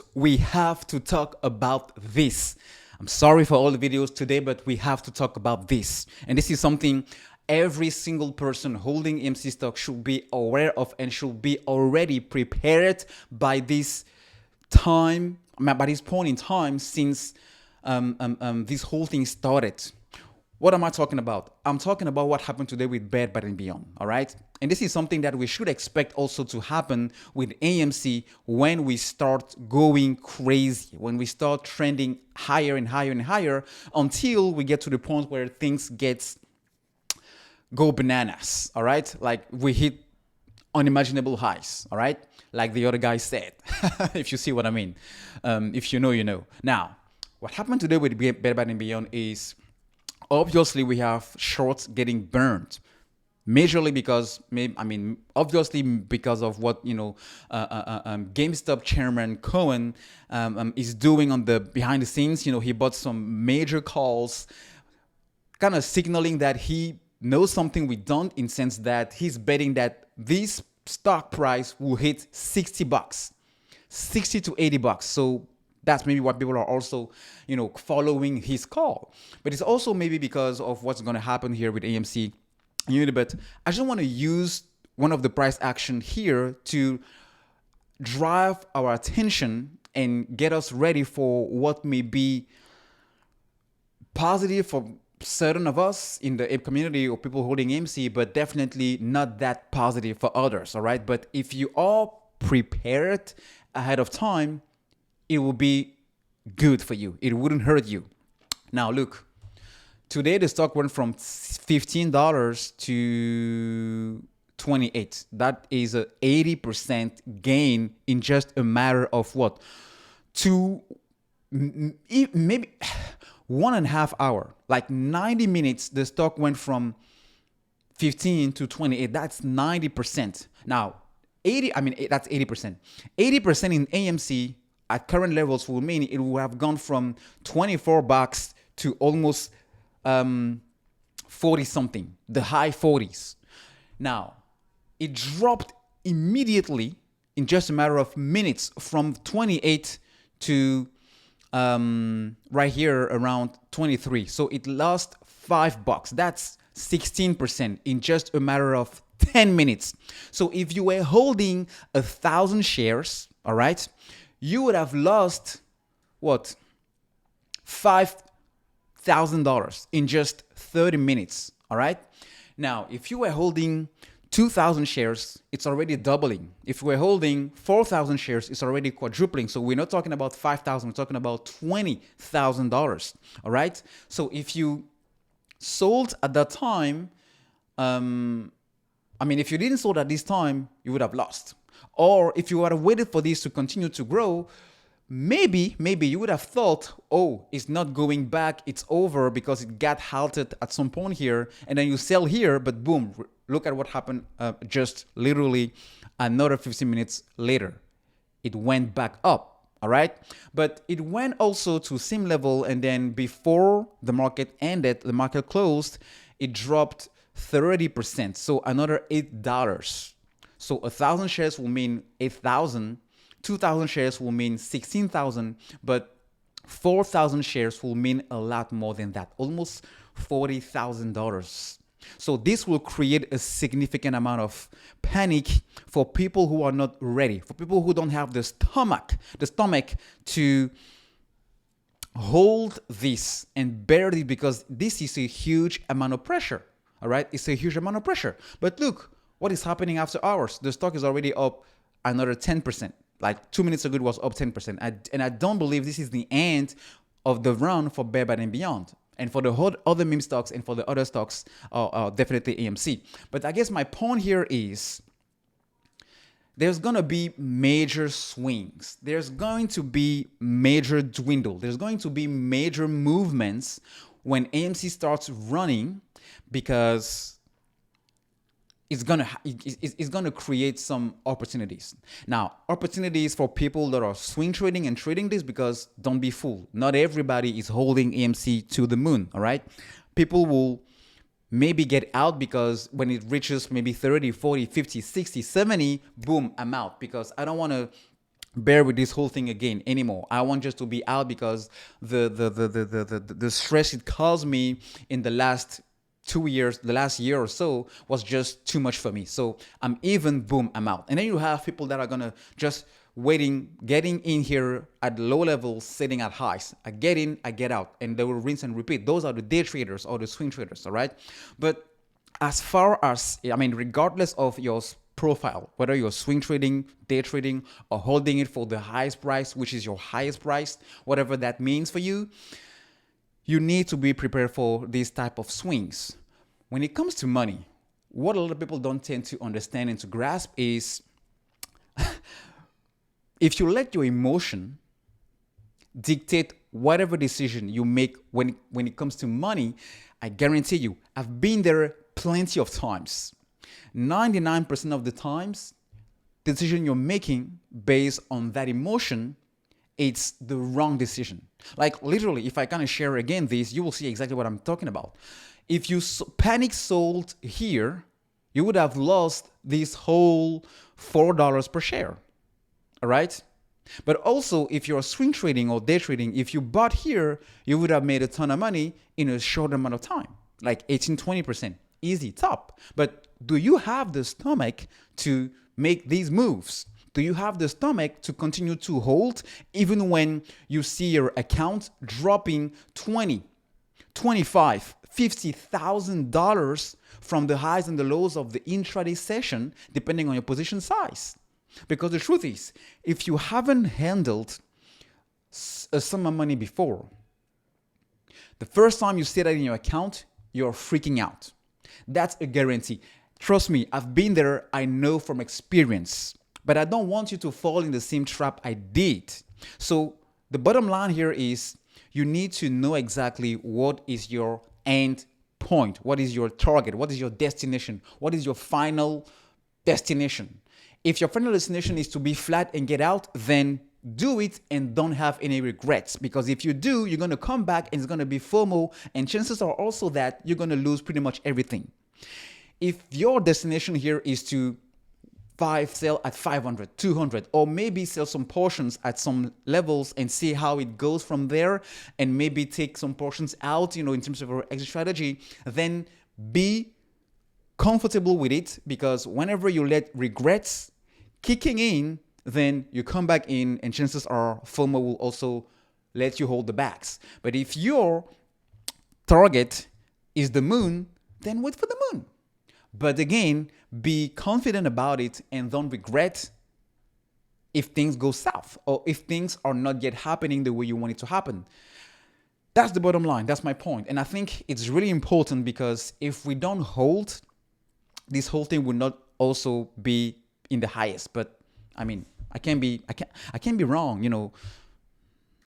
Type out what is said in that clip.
folks, we have to talk about this. I'm sorry for all the videos today, but we have to talk about this. And this is something every single person holding AMC stock should be aware of and should be already prepared by this point in time since this whole thing started. What am I talking about? I'm talking about what happened today with Bed Bath & Beyond, all right? And this is something that we should expect also to happen with AMC when we start going crazy, when we start trending higher and higher and higher until we get to the point where things go bananas, all right? Like we hit unimaginable highs, all right? Like the other guy said, if you see what I mean. If you know, you know. Now, what happened today with Bed Bath & Beyond is obviously we have shorts getting burned. Majorly because, obviously because of what, GameStop chairman Cohen is doing on the behind the scenes. You know, he bought some major calls, kind of signaling that he knows something we don't, in sense that he's betting that this stock price will hit $60, 60 to $80. So that's maybe what people are also, following his call. But it's also maybe because of what's going to happen here with AMC. But I just want to use one of the price action here to drive our attention and get us ready for what may be positive for certain of us in the ape community or people holding AMC, but definitely not that positive for others. All right. But if you are prepared ahead of time, it will be good for you. It wouldn't hurt you. Now, look. Today, the stock went from $15 to $28. That is an 80% gain in just a matter of what? Maybe 1.5 hours. Like 90 minutes, the stock went from 15 to 28. That's 90%. Now, that's 80%. 80% in AMC at current levels will mean it will have gone from $24 to almost 40 something, the high 40s. Now, it dropped immediately in just a matter of minutes from 28 to right here around 23. So it lost $5. That's 16% in just a matter of 10 minutes. So if you were holding 1,000 shares, all right, you would have lost what? $5,000 in just 30 minutes. All right. Now, if you were holding 2,000 shares, it's already doubling. If we're holding 4,000 shares, it's already quadrupling. So we're not talking about 5,000, we're talking about $20,000. All right. So if you sold at that time, if you didn't sold at this time, you would have lost. Or if you would have waited for this to continue to grow, maybe you would have thought, oh, it's not going back, it's over because it got halted at some point here, and then you sell here, but boom, look at what happened just literally another 15 minutes later. It went back up, all right? But it went also to same level, and then before the market ended, the market closed, it dropped 30%, so another $8. So 1,000 shares will mean 8,000. 2,000 shares will mean 16,000, but 4,000 shares will mean a lot more than that, almost $40,000. So this will create a significant amount of panic for people who are not ready, for people who don't have the stomach to hold this and bear it, because this is a huge amount of pressure. All right, it's a huge amount of pressure. But look, what is happening after hours? The stock is already up another 10%. Like 2 minutes ago, it was up 10%. And I don't believe this is the end of the run for Bed Bath & Beyond. And for the whole other meme stocks and for the other stocks, definitely AMC. But I guess my point here is there's going to be major swings. There's going to be major dwindle. There's going to be major movements when AMC starts running, because it's gonna create some opportunities. Now, opportunities for people that are swing trading and trading this, because don't be fooled. Not everybody is holding AMC to the moon, all right? People will maybe get out because when it reaches maybe 30, 40, 50, 60, 70, boom, I'm out, because I don't want to bear with this whole thing again anymore. I want just to be out because the stress it caused me in the last 2 years, the last year or so was just too much for me. So I'm even, boom, I'm out. And then you have people that are gonna just waiting, getting in here at low levels, sitting at highs. I get in, I get out, and they will rinse and repeat. Those are the day traders or the swing traders, all right? But as far as, I mean, regardless of your profile, whether you're swing trading, day trading, or holding it for the highest price, which is your highest price, whatever that means for you, you need to be prepared for these type of swings. When it comes to money, what a lot of people don't tend to understand and to grasp is if you let your emotion dictate whatever decision you make when it comes to money, I guarantee you, I've been there plenty of times. 99% of the times, the decision you're making based on that emotion, it's the wrong decision. Like literally, if I kind of share again this, you will see exactly what I'm talking about. If you panic sold here, you would have lost this whole $4 per share. All right? But also, if you're swing trading or day trading, if you bought here, you would have made a ton of money in a short amount of time, like 18, 20%. Easy, top. But do you have the stomach to make these moves? Do you have the stomach to continue to hold even when you see your account dropping 20, 25, $50,000 from the highs and the lows of the intraday session, depending on your position size? Because the truth is, if you haven't handled a sum of money before, the first time you see that in your account, you're freaking out. That's a guarantee. Trust me, I've been there. I know from experience. But I don't want you to fall in the same trap I did. So the bottom line here is you need to know exactly what is your end point. What is your target? What is your destination? What is your final destination? If your final destination is to be flat and get out, then do it and don't have any regrets. Because if you do, you're going to come back and it's going to be FOMO. And chances are also that you're going to lose pretty much everything. If your destination here is to sell at 500, 200, or maybe sell some portions at some levels and see how it goes from there, and maybe take some portions out, in terms of your exit strategy, then be comfortable with it, because whenever you let regrets kicking in, then you come back in and chances are FOMO will also let you hold the bags. But if your target is the moon, then wait for the moon. But again, be confident about it and don't regret if things go south or if things are not yet happening the way you want it to happen. That's the bottom line. That's my point. And I think it's really important, because if we don't hold, this whole thing will not also be in the highest. But I mean, I can't be wrong.